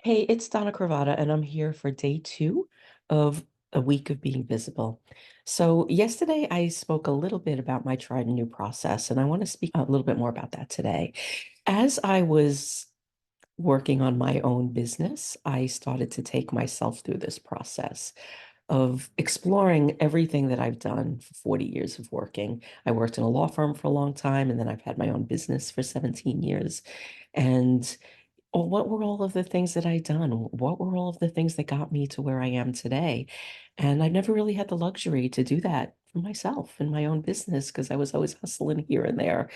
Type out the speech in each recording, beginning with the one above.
Hey, it's Donna Cravata, and I'm here for day two of a week of being visible. So, yesterday I spoke a little bit about my tried and new process, and I want to speak a little bit more about that today. As I was working on my own business, I started to take myself through this process of exploring everything that I've done for 40 years of working. I worked in a law firm for a long time, and then I've had my own business for 17 years. And or what were all of the things that I'd done? What were all of the things that got me to where I am today? And I never really had the luxury to do that for myself in my own business because I was always hustling here and there.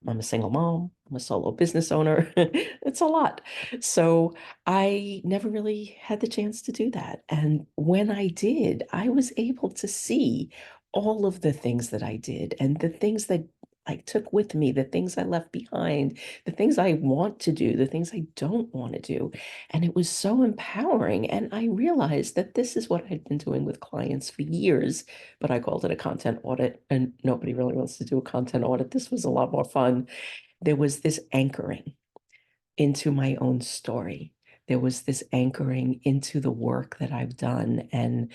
I'm a single mom, I'm a solo business owner. It's a lot. So I never really had the chance to do that. And when I did, I was able to see all of the things that I did and the things that I took with me, the things I left behind, the things I want to do, the things I don't want to do. And it was so empowering. And I realized that this is what I'd been doing with clients for years, but I called it a content audit, and nobody really wants to do a content audit. This was a lot more fun. There was this anchoring into my own story. There was this anchoring into the work that I've done. And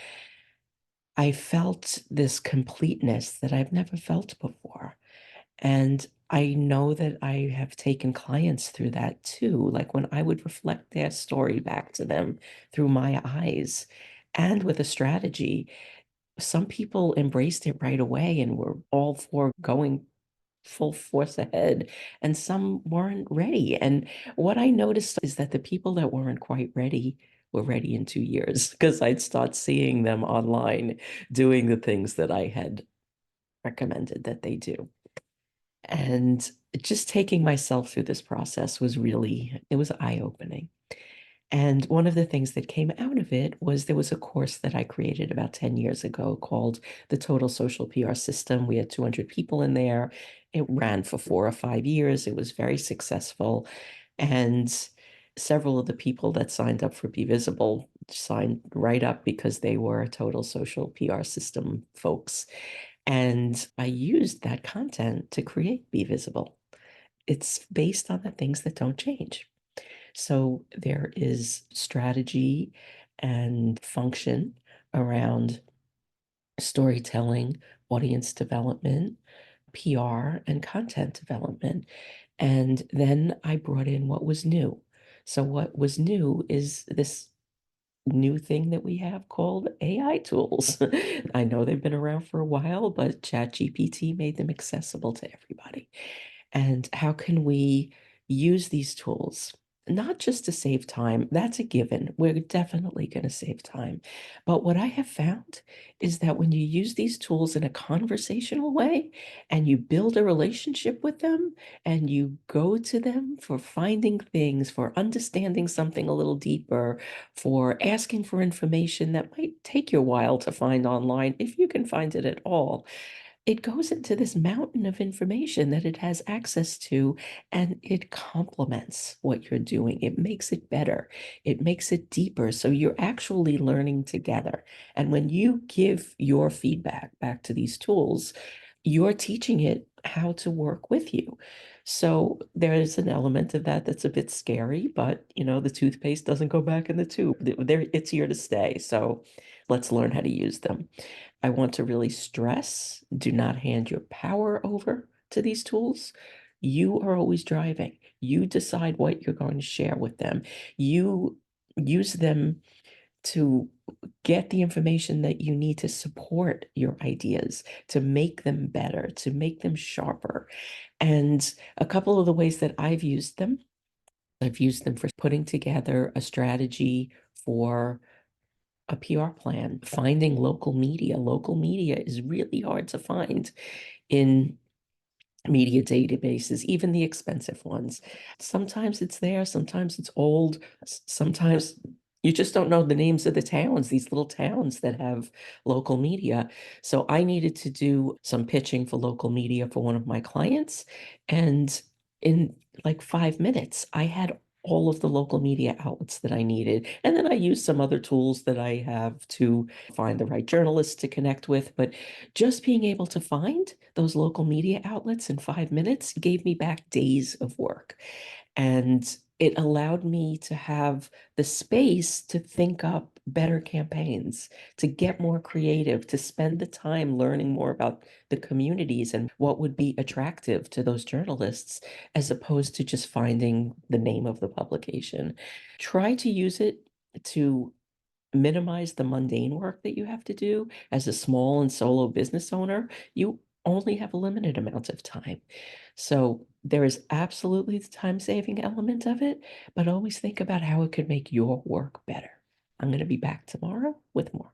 I felt this completeness that I've never felt before. And I know that I have taken clients through that too. Like when I would reflect their story back to them through my eyes and with a strategy, some people embraced it right away and were all for going full force ahead, and some weren't ready. And what I noticed is that the people that weren't quite ready were ready in 2 years because I'd start seeing them online doing the things that I had recommended that they do. And just taking myself through this process was really, it was eye-opening. And one of the things that came out of it was there was a course that I created about 10 years ago called the Total Social PR System. We had 200 people in there. It ran for 4 or 5 years. It was very successful. And several of the people that signed up for Be Visible signed right up because they were Total Social PR System folks. And I used that content to create Be Visible. It's based on the things that don't change. So there is strategy and function around storytelling, audience development, PR, and content development. And then I brought in what was new. So what was new is this new thing that we have called AI tools. I know they've been around for a while, but ChatGPT made them accessible to everybody. And how can we use these tools? Not just to save time, that's a given. We're definitely going to save time. But what I have found is that when you use these tools in a conversational way and you build a relationship with them and you go to them for finding things, for understanding something a little deeper, for asking for information that might take you a while to find online, if you can find it at all, it goes into this mountain of information that it has access to, and it complements what you're doing. It makes it better. It makes it deeper. So you're actually learning together. And when you give your feedback back to these tools, you're teaching it how to work with you. So there is an element of that that's a bit scary, but the toothpaste doesn't go back in the tube. It's here to stay. So let's learn how to use them. I want to really stress, do not hand your power over to these tools. You are always driving. You decide what you're going to share with them. You use them to get the information that you need to support your ideas, to make them better, to make them sharper. And a couple of the ways that I've used them for putting together a strategy for a PR plan, finding local media. Local media is really hard to find in media databases, even the expensive ones. Sometimes it's there, sometimes it's old, sometimes you just don't know the names of the towns, these little towns that have local media. So I needed to do some pitching for local media for one of my clients. And in like 5 minutes, I had all of the local media outlets that I needed. And then I used some other tools that I have to find the right journalists to connect with. But just being able to find those local media outlets in 5 minutes gave me back days of work. And it allowed me to have the space to think up better campaigns, to get more creative, to spend the time learning more about the communities and what would be attractive to those journalists, as opposed to just finding the name of the publication. Try to use it to minimize the mundane work that you have to do as a small and solo business owner. You only have a limited amount of time. So there is absolutely the time-saving element of it, but always think about how it could make your work better. I'm going to be back tomorrow with more.